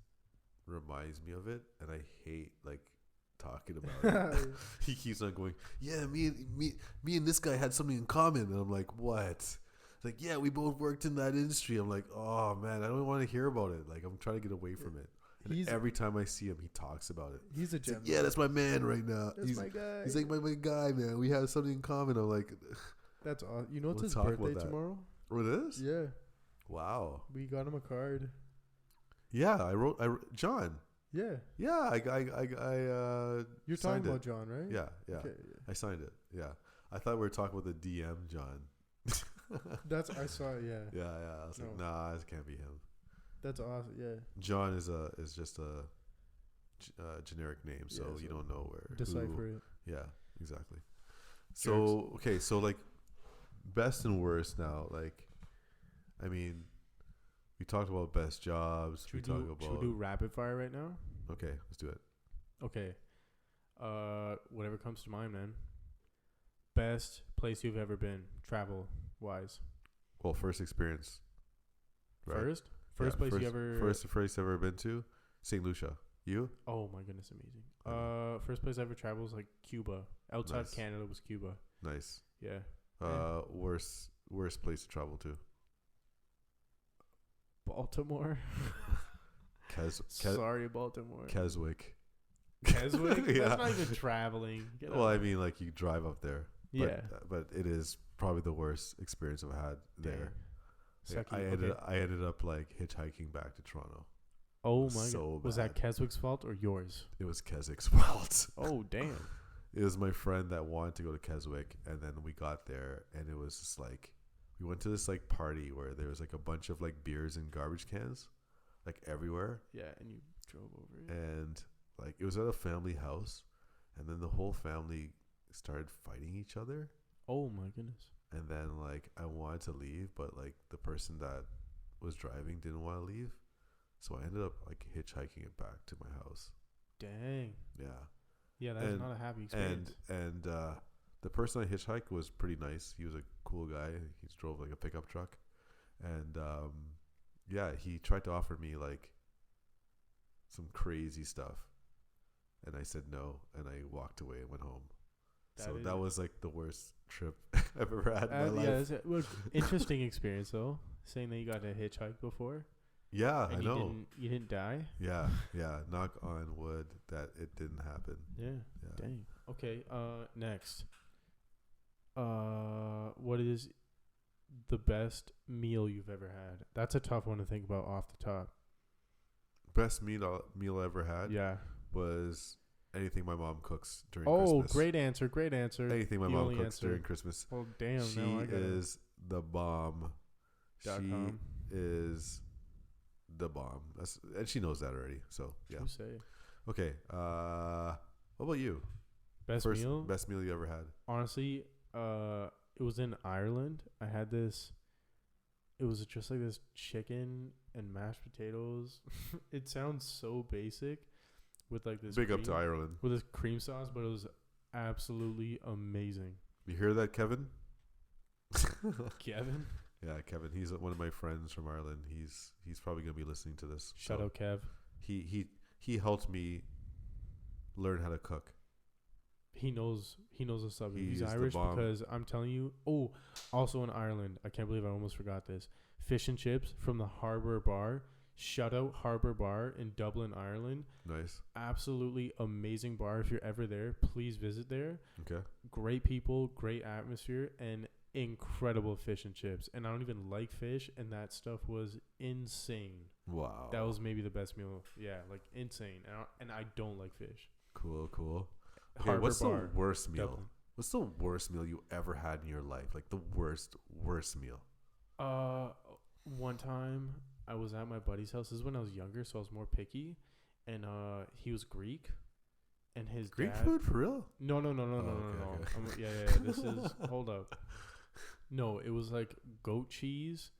reminds me of it, and I hate like talking about it. He keeps on going, yeah, me and this guy had something in common, and I'm like, what? It's like, yeah, we both worked in that industry. I'm like, oh man, I don't want to hear about it. Like, I'm trying to get away from it. And every time I see him, he talks about it. He's a gem. Like, yeah, that's my man right now. That's my guy. He's like my guy, man. We have something in common. I'm like, that's awesome. You know, it's his birthday tomorrow. Oh, it is? Yeah. Wow. We got him a card. Yeah, I wrote John. Yeah. Yeah, You're talking about John, right? Yeah. Okay, I signed it. Yeah. I thought we were talking about the DM John. I saw it, yeah. Yeah. I was like, nah, it can't be him. That's awesome. Yeah. John is just a generic name, so you don't know where decipher it. Yeah, exactly. So okay, so like best and worst now. Like, I mean, we talked about best jobs. Should we do rapid fire right now? Okay, let's do it. Okay. Whatever comes to mind, man. Best place you've ever been, travel wise. Well, first experience. Right? First place you ever. First place I've ever been to, St. Lucia. You? Oh my goodness, amazing. First place I ever traveled was like Cuba. Outside Canada was Cuba. Nice. Yeah. Worst place to travel to. Baltimore. Sorry, Baltimore. Keswick. Keswick? Yeah. That's not even traveling. Well, I mean, like you drive up there. Yeah. But it is probably the worst experience I've had there. I ended up like hitchhiking back to Toronto. Oh my god! Was that Keswick's fault or yours? It was Keswick's fault. Oh damn! It was my friend that wanted to go to Keswick, and then we got there, and it was just like we went to this like party where there was like a bunch of like beers in garbage cans, like everywhere. Yeah, and you drove over it. And like it was at a family house, and then the whole family started fighting each other. Oh my goodness! And then like I wanted to leave, but like the person that was driving didn't want to leave. So I ended up like hitchhiking it back to my house. Dang. Yeah. Yeah, that's not a happy experience. And the person I hitchhiked was pretty nice. He was a cool guy. He drove like a pickup truck. And yeah, he tried to offer me like some crazy stuff. And I said no, and I walked away and went home. That was like the worst trip I've ever had in my life. Yeah, interesting experience though. Saying that you got to hitchhike before. Yeah, and I know. You didn't die? Yeah. Knock on wood that it didn't happen. Yeah. Dang. Okay, next. What is the best meal you've ever had? That's a tough one to think about off the top. Best meal I ever had? Yeah. Was anything my mom cooks during Christmas. Oh, great answer. Anything my mom cooks during Christmas. Oh, damn. She is the bomb. She is the bomb. And she knows that already. So, yeah. True say. Okay. What about you? Best meal you ever had? Honestly, it was in Ireland. I had this. It was just like this chicken and mashed potatoes. It sounds so basic. With like this big up to Ireland. With this cream sauce, but it was absolutely amazing. You hear that, Kevin? Kevin? Yeah, Kevin. He's one of my friends from Ireland. He's probably gonna be listening to this. Shout out, Kev. He helped me learn how to cook. He knows what's up. He's the Irish bomb. because I'm telling you. Oh, also in Ireland, I can't believe I almost forgot this. Fish and chips from the Harbour Bar. Shout out Harbour Bar in Dublin, Ireland. Nice. Absolutely amazing bar. If you're ever there, please visit there. Okay. Great people, great atmosphere, and incredible fish and chips. And I don't even like fish, and that stuff was insane. Wow. That was maybe the best meal. Yeah, like insane. And I don't like fish. Cool. Okay, Harbour what's Bar, the worst meal? Dublin. What's the worst meal you ever had in your life? Like the worst meal. One time I was at my buddy's house. This is when I was younger, so I was more picky. And he was Greek, and his Greek dad, food for real? No. Okay. Yeah. This is hold up. No, it was like goat cheese,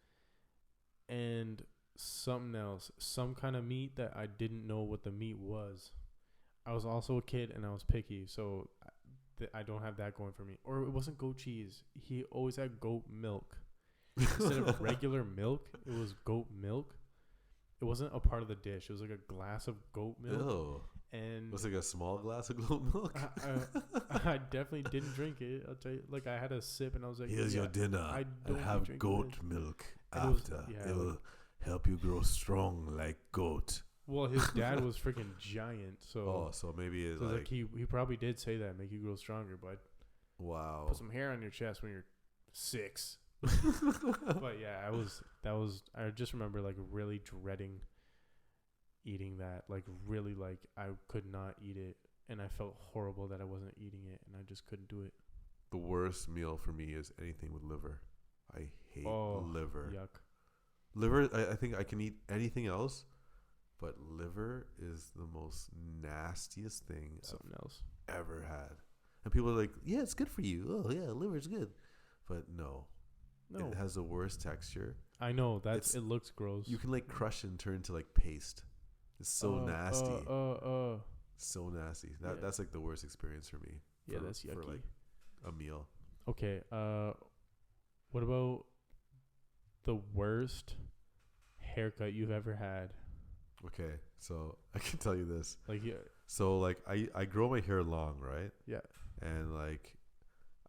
and something else, some kind of meat that I didn't know what the meat was. I was also a kid and I was picky, so I don't have that going for me. Or it wasn't goat cheese. He always had goat milk. Instead of regular milk, it was goat milk. It wasn't a part of the dish. It was like a glass of goat milk. Ew. And was it like a small glass of goat milk? I definitely didn't drink it. I'll tell you. Like, I had a sip and I was like, here's your dinner. I And don't have goat milk after. It will help you grow strong like goat. Well, his dad was freaking giant, so so maybe it's so like he probably did say that, make you grow stronger, bud. Wow. Put some hair on your chest when you're 6. But yeah, I just remember like really dreading eating that, like really, like I could not eat it, and I felt horrible that I wasn't eating it, and I just couldn't do it. The worst meal for me is anything with liver. I hate liver. Yuck. Liver, I think I can eat anything else, but liver is the most nastiest thing Something else ever had. And people are like, yeah, it's good for you. Oh, yeah, liver's good. But no. It has the worst texture. I know. It looks gross. You can like crush and turn into like paste. It's so nasty. So nasty. That's like the worst experience for me. Yeah, that's yucky. For like a meal. Okay. What about the worst haircut you've ever had? Okay, so I can tell you this. Like, yeah. So like I grow my hair long, right? Yeah. And like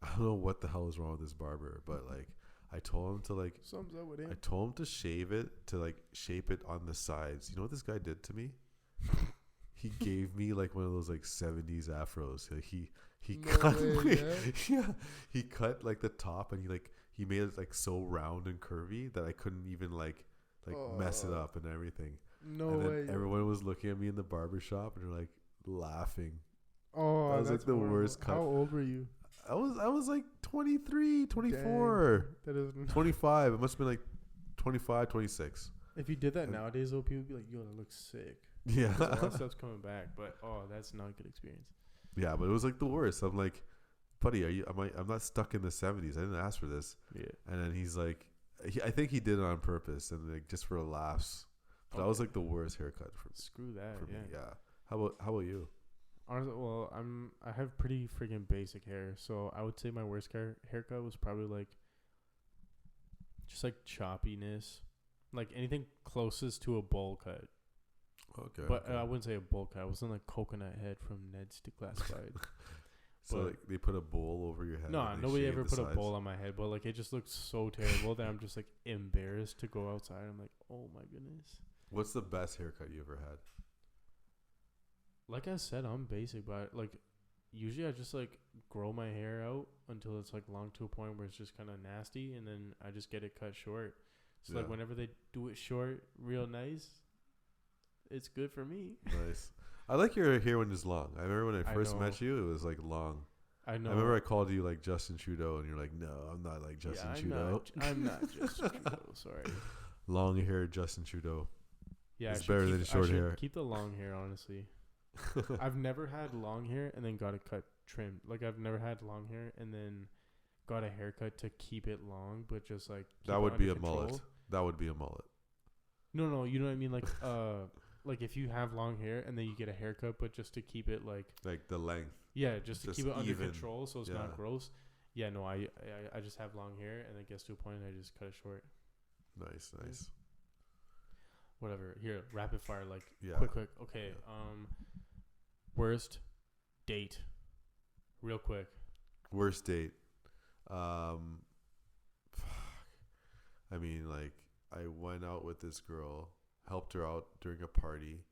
I don't know what the hell is wrong with this barber, but like I told him to like Sums up with him. I told him to shave it, to like shape it on the sides. You know what this guy did to me? He gave me like one of those like 70s afros. Like he he cut like the top, and he made it like so round and curvy that I couldn't even like mess it up and everything. And then everyone was looking at me in the barber shop and they're like laughing. Oh, that was like the worst cut. How old were you? I was like 23, 24. Dang, that is 25. It must have been like 25, 26. If you did that nowadays, though, people would be like, yo, that looks sick. Yeah. A lot of stuff's coming back, but that's not a good experience. Yeah, but it was like the worst. I'm like, buddy, I'm not stuck in the 70s. I didn't ask for this. Yeah. And then he's like, I think he did it on purpose and like just for laughs. But that was like the worst haircut for Screw that. For me. Yeah. How about you? Honestly, well, I have pretty freaking basic hair, so I would say my worst haircut was probably like just like choppiness, like anything closest to a bowl cut. Okay. But I wouldn't say a bowl cut. I wasn't like coconut head from Ned's Declassified. So like they put a bowl over your head. No, nobody ever put a bowl on my head, but like it just looked so terrible that I'm just like embarrassed to go outside. I'm like, oh my goodness. What's the best haircut you ever had? Like I said, I'm basic, but like usually I just like grow my hair out until it's like long to a point where it's just kind of nasty, and then I just get it cut short. So like whenever they do it short, real nice, it's good for me. Nice. I like your hair when it's long. I remember when I first met you, it was like long. I know. I remember I called you like Justin Trudeau, and you're like, no, I'm not like Justin Trudeau. I'm not Justin Trudeau. Sorry. Long hair, Justin Trudeau. Yeah, it's better than short hair. Keep the long hair, honestly. I've never had long hair and then got it cut trimmed. Like I've never had long hair and then got a haircut to keep it long, but just like that would be a mullet. That would be a mullet. No, you know what I mean. Like if you have long hair and then you get a haircut, but just to keep it like the length. Yeah, just to keep it under control, so it's not gross. Yeah, no, I just have long hair, and it gets to a point, and I just cut it short. Nice. Whatever. Here, rapid fire, like Yeah. quick. Okay. Yeah. Worst date, real quick. Worst date. I mean, like, I went out with this girl, helped her out during a party,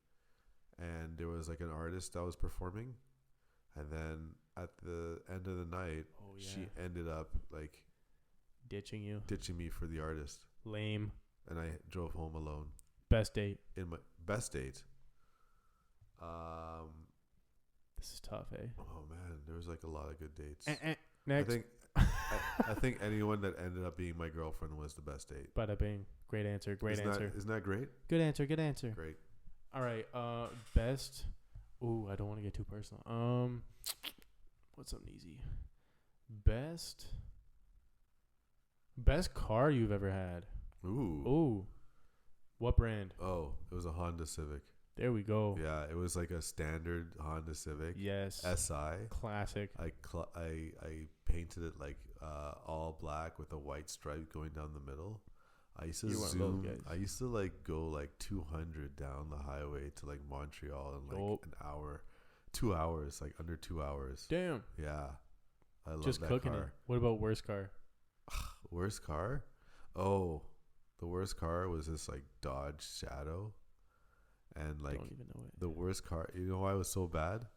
and there was like an artist that was performing, and then at the end of the night, she ended up like ditching me for the artist. Lame. And I drove home alone. Best date. In my best date. This is tough, eh? Oh man, there was like a lot of good dates. Next. I think anyone that ended up being my girlfriend was the best date. Bada bing. Great answer. Isn't that great? Good answer. Great. All right. Best. Ooh, I don't want to get too personal. What's something easy? Best car you've ever had. Ooh. What brand? Oh, it was a Honda Civic. There we go. Yeah, it was like a standard Honda Civic. Yes. SI. Classic. I painted it like all black with a white stripe going down the middle. I used to zoom. I used to like go like 200 down the highway to like Montreal in like an hour, 2 hours, like under 2 hours. Damn. Yeah, I love just that cooking car. it. What about worst car? Worst car? Oh, the worst car was this like Dodge Shadow, and like don't even know it. The worst car. You know why it was so bad?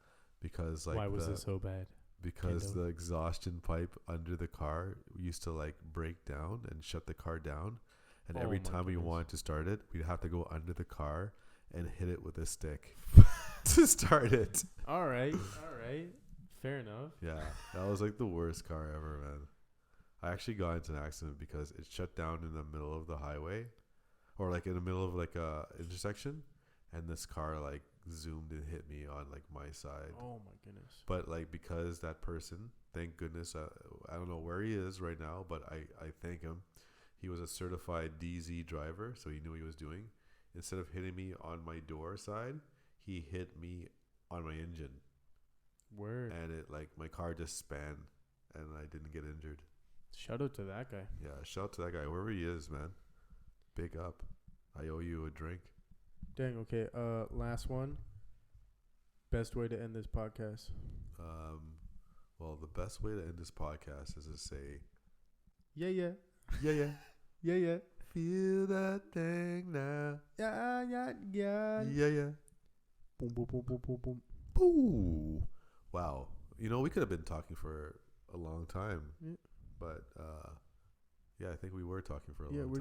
Because like why was it so bad? Because Keindo. the exhaustion pipe under the car used to like break down and shut the car down. And every time we wanted to start it, we'd have to go under the car and hit it with a stick to start it. All right. Fair enough. Yeah, that was like the worst car ever, man. I actually got into an accident because it shut down in the middle of the highway, or like in the middle of like a intersection, and this car like zoomed and hit me on like my side. Oh my goodness. But like because that person, thank goodness, I don't know where he is right now, but I thank him. He was a certified DZ driver, so he knew what he was doing. Instead of hitting me on my door side, he hit me on my engine. Word. And it like my car just span, and I didn't get injured. Shout out to that guy. Yeah, shout out to that guy, wherever he is, man. Big up. I owe you a drink. Dang. Okay. Last one. Best way to end this podcast. Well, the best way to end this podcast is to say, yeah. Feel that thing now. Yeah. Boom. Boo. Wow. You know, we could have been talking for a long time. Yeah. But yeah, I think we were talking for a long time. Yeah,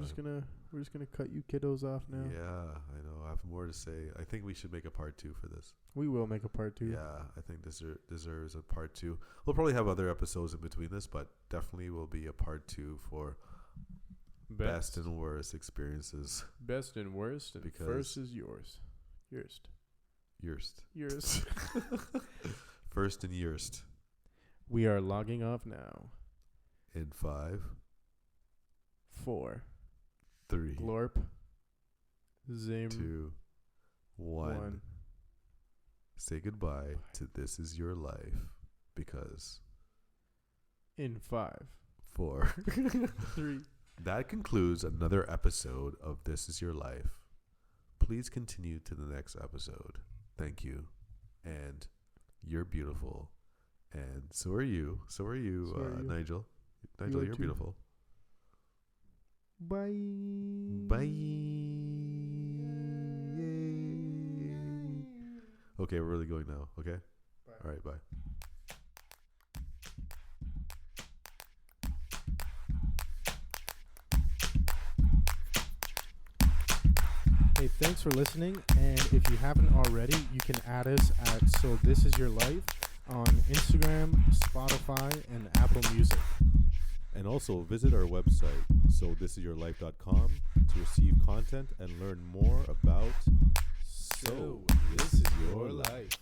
we're just gonna cut you kiddos off now. Yeah, I know. I have more to say. I think we should make a part 2 for this. We will make a part 2. Yeah, I think this deserves a part 2. We'll probably have other episodes in between this, but definitely will be a part 2 for best and worst experiences. Best and worst, and because first is yours. Yours. First and yours. We are logging off now. In 5, 4, 3, glorp, zim, 2, 1. Say goodbye to This Is Your Life, because in 5, 4, 3. That concludes another episode of This Is Your Life. Please continue to the next episode. Thank you. And you're beautiful. And so are you. Nigel. Nigel, you're beautiful. Bye. Okay, we're really going now. Okay? Bye. All right, bye. Hey, thanks for listening. And if you haven't already, you can add us at So This Is Your Life on Instagram, Spotify, and Apple Music. And also visit our website, sothisisyourlife.com, to receive content and learn more about So This Is Your Life.